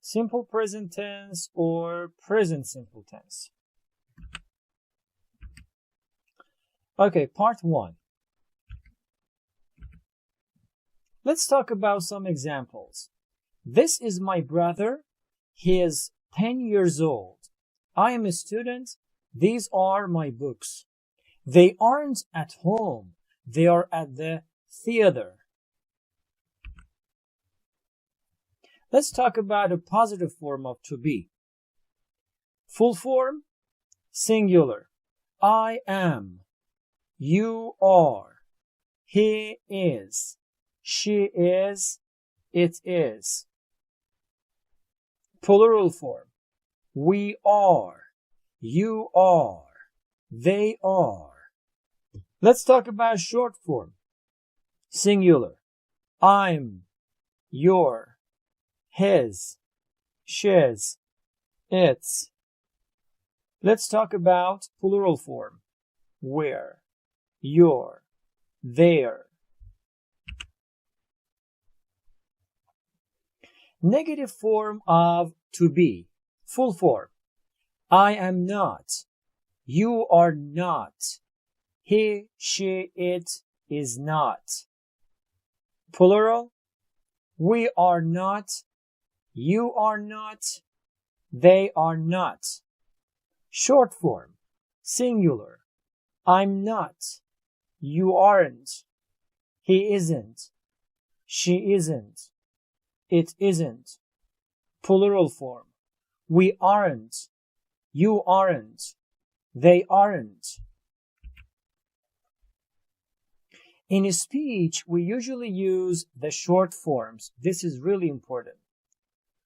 simple present tense or present simple tense. Okay, part 1. Let's talk about some examples. This is my brother. He is 10 years old. I am a student. These are my books. They aren't at home. They are at the theater. Let's talk about a positive form of to be. Full form, singular. I am. You are. He is. She is. It is. Plural form. We are. You are. They are. Let's talk about short form. Singular. I'm. You're. His. She's. It's. Let's talk about plural form. We're. You're. They're. Negative form of to be. Full form. I am not. You are not. He, she, it is not. Plural. We are not. You are not. They are not. Short form. Singular. I'm not. You aren't. He isn't. She isn't. It isn't. Plural form. We aren't. You aren't. They aren't. In speech, we usually use the short forms. This is really important.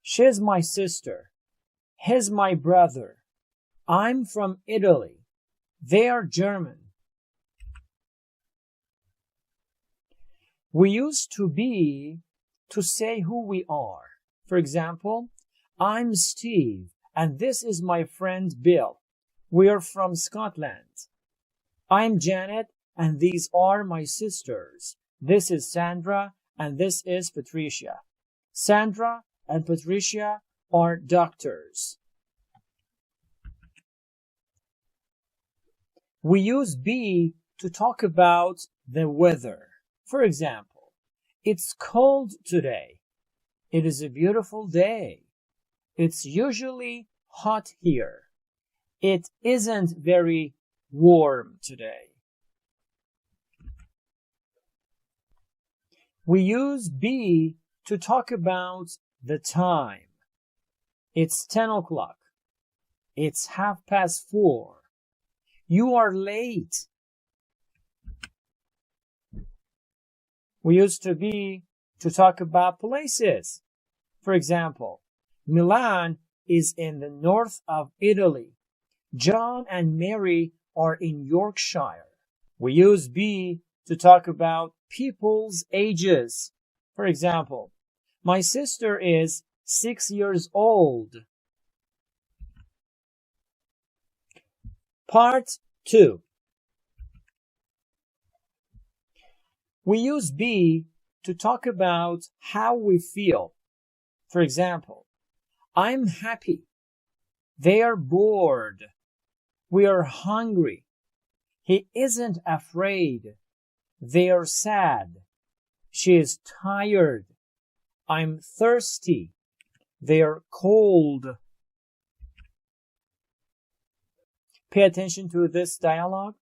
She's my sister. He's my brother. I'm from Italy. They are German. We use to be to say who we are. For example, I'm Steve, and this is my friend Bill. We are from Scotland. I'm Janet, and these are my sisters. This is Sandra, and this is Patricia. Sandra and Patricia are doctors. We use be to talk about the weather. For example, it's cold today. It is a beautiful day. It's usually hot here. It isn't very warm today. We use be to talk about the time. It's 10 o'clock. It's 4:30. You are late. We used to be to talk about places. For example, Milan is in the north of Italy. John and Mary are in Yorkshire. We use be to talk about people's ages. For example, my sister is 6 years old. Part 2. We use be to talk about how we feel. For example, I'm happy. They are bored. We are hungry. He isn't afraid. They are sad. She is tired. I'm thirsty. They are cold. Pay attention to this dialogue.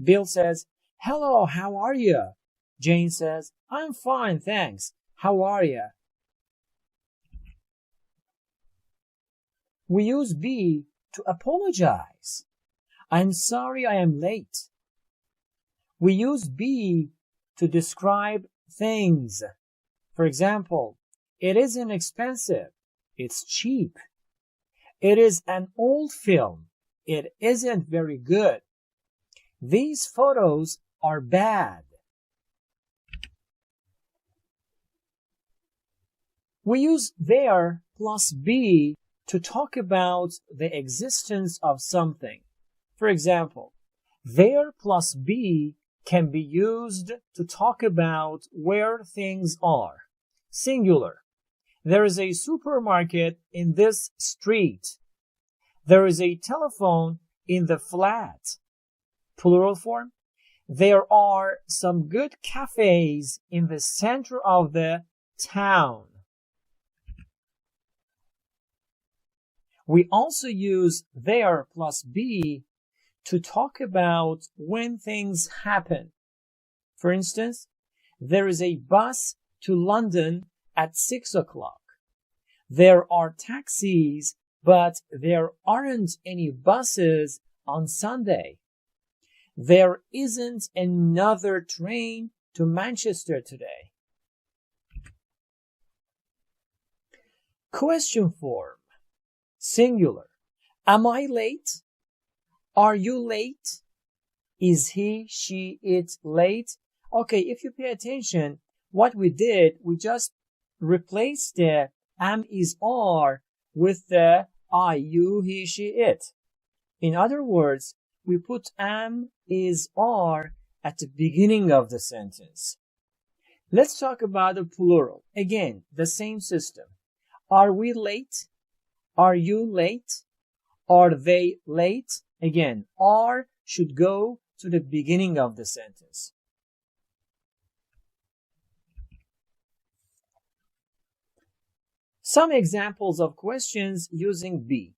Bill says, "Hello, how are you?" Jane says, "I'm fine, thanks. How are you?" We use be to apologize. I'm sorry I am late. We use be to describe things. For example, it isn't expensive. It's cheap. It is an old film. It isn't very good. These photos are bad. We use there plus be to talk about the existence of something. For example, there plus be can be used to talk about where things are. Singular. There is a supermarket in this street. There is a telephone in the flat. Plural form. There are some good cafes in the center of the town. We also use there plus be to talk about when things happen. For instance, there is a bus to London at 6 o'clock. There are taxis, but there aren't any buses on Sunday. There isn't another train to Manchester today. Question form. Singular. Am I late? Are you late? Is he, she, it late? Okay, if you pay attention, what we did, we just replaced the am, is, are with the I, you, he, she, it. In other words, we put am, is, are at the beginning of the sentence. Let's talk about the plural. Again, the same system. Are we late? Are you late? Are they late? Again, are should go to the beginning of the sentence. Some examples of questions using be.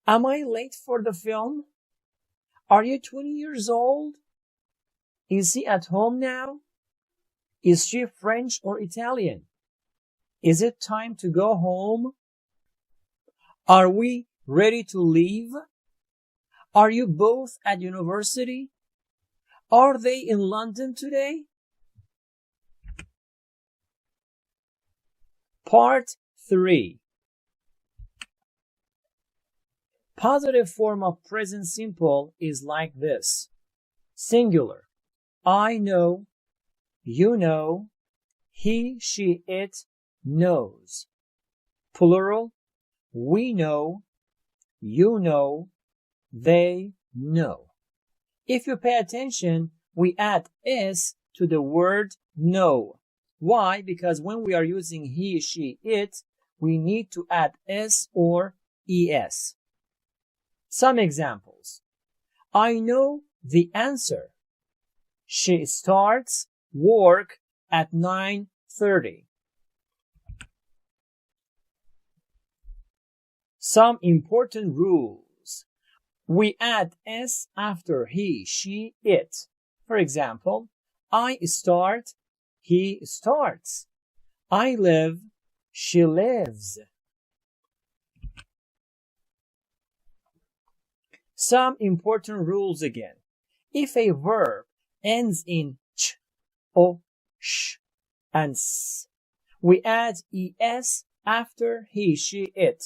Am I late for the film? Are you 20 years old? Is he at home now? Is she French or Italian? Is it time to go home? Are we ready to leave? Are you both at university? Are they in London today? Part 3. Positive form of present simple is like this. Singular. I know. You know. He, she, it knows. Plural. We know. You know. They know. If you pay attention, we add s to the word know. Why? Because when we are using he, she, it, we need to add s or es. Some examples. I know the answer. She starts work at 9:30. Some important rules. We add s after he, she, it. For example, I start, he starts. I live, she lives. Some important rules again. If a verb ends in ch, o, sh, and s, we add es after he, she, it.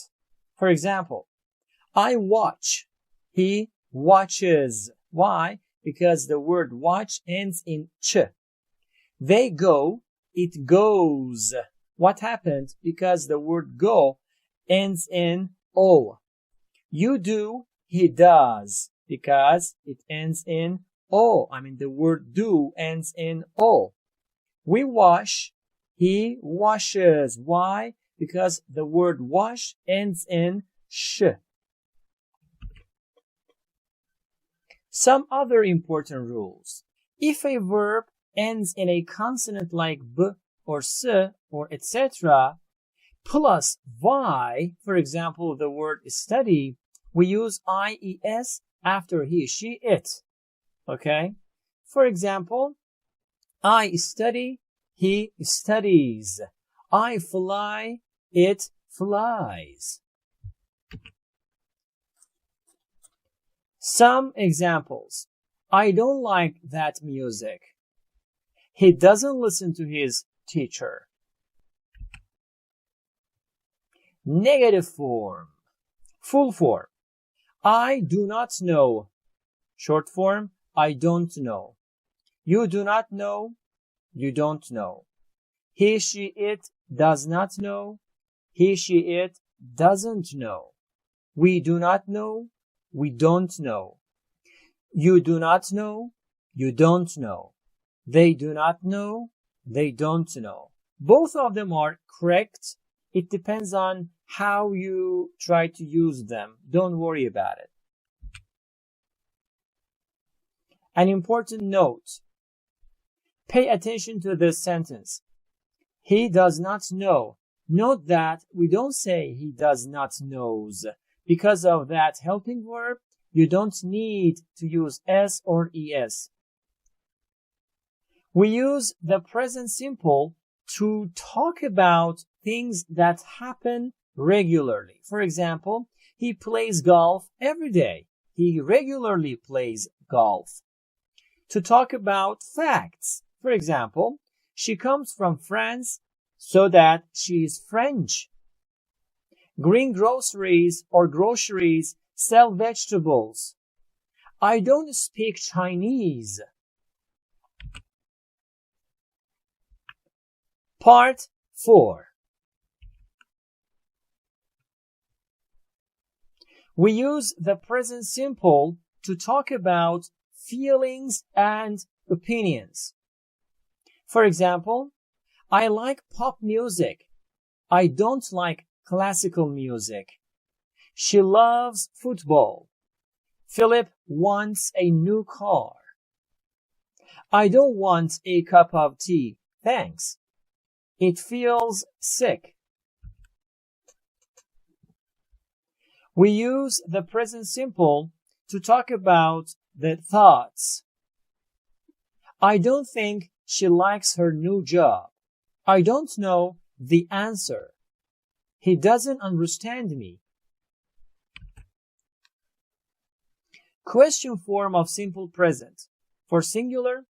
For example, I watch, he watches. Why? Because the word watch ends in ch. They go, it goes. What happened? Because the word go ends in o. You do, he does. Because it ends in o. The word do ends in o. We wash, he washes. Why? Because the word wash ends in sh. Some other important rules. If a verb ends in a consonant like b or s or etc. plus y, for example, the word study, we use ies after he, she, it. Okay? For example, I study, he studies. I fly, it flies. Some examples. I don't like that music. He doesn't listen to his teacher. Negative form. Full form. I do not know. Short form. I don't know. You do not know. You don't know. He, she, it does not know. He, she, it doesn't know. We do not know. We don't know. You do not know. You don't know. They do not know. They don't know. Both of them are correct It depends on how you try to use them. Don't worry about it. An important note. Pay attention to this sentence. He does not know. Note that we don't say he does not knows. Because of that helping verb, you don't need to use s or es. We use the present simple to talk about things that happen regularly. For example, he plays golf every day. He regularly plays golf. To talk about facts. For example, she comes from France, so that she is French. Green groceries or groceries sell vegetables. I don't speak Chinese. Part 4. We use the present simple to talk about feelings and opinions. For example, I like pop music. I don't like classical music. She loves football. Philip wants a new car. I don't want a cup of tea, thanks. It feels sick. We use the present simple to talk about the thoughts. I don't think she likes her new job. I don't know the answer. He doesn't understand me. Question form of simple present. For singular,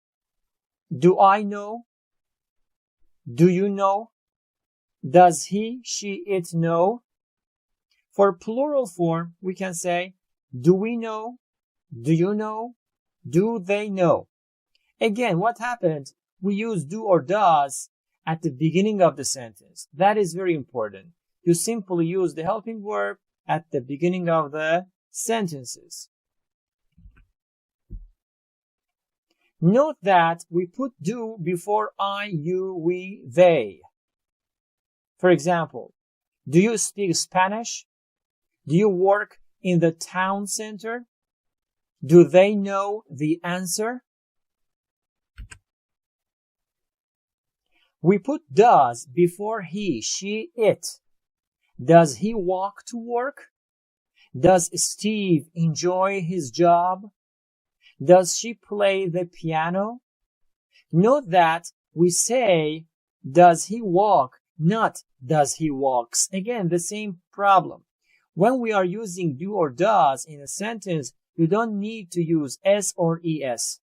do I know? Do you know? Does he, she, it know? For plural form, we can say, do we know? Do you know? Do they know? Again, what happened? We use do or does at the beginning of the sentence. That is very important. You simply use the helping verb at the beginning of the sentences. Note that we put do before I, you, we, they. For example, do you speak Spanish? Do you work in the town center? Do they know the answer? We put does before he, she, it. Does he walk to work? Does Steve enjoy his job? Does she play the piano? Note that we say, does he walk, not does he walks. Again, the same problem. When we are using do or does in a sentence, you don't need to use s or es.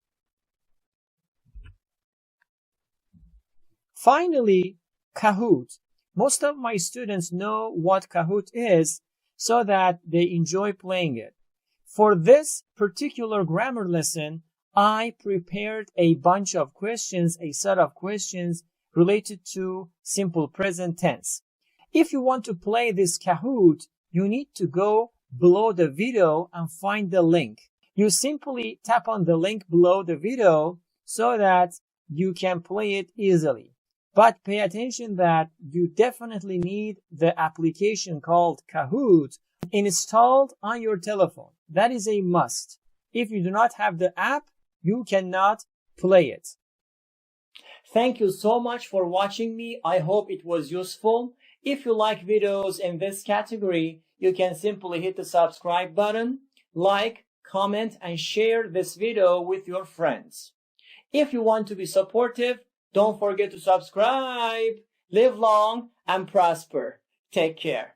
Finally, Kahoot. Most of my students know what Kahoot is, so that they enjoy playing it. For this particular grammar lesson, I prepared a bunch of questions, a set of questions related to simple present tense. If you want to play this Kahoot, you need to go below the video and find the link. You simply tap on the link below the video so that you can play it easily. But pay attention that you definitely need the application called Kahoot installed on your telephone. That is a must. If you do not have the app, you cannot play it. Thank you so much for watching me. I hope it was useful. If you like videos in this category, you can simply hit the subscribe button, like, comment, and share this video with your friends. If you want to be supportive, don't forget to subscribe. Live long and prosper. Take care.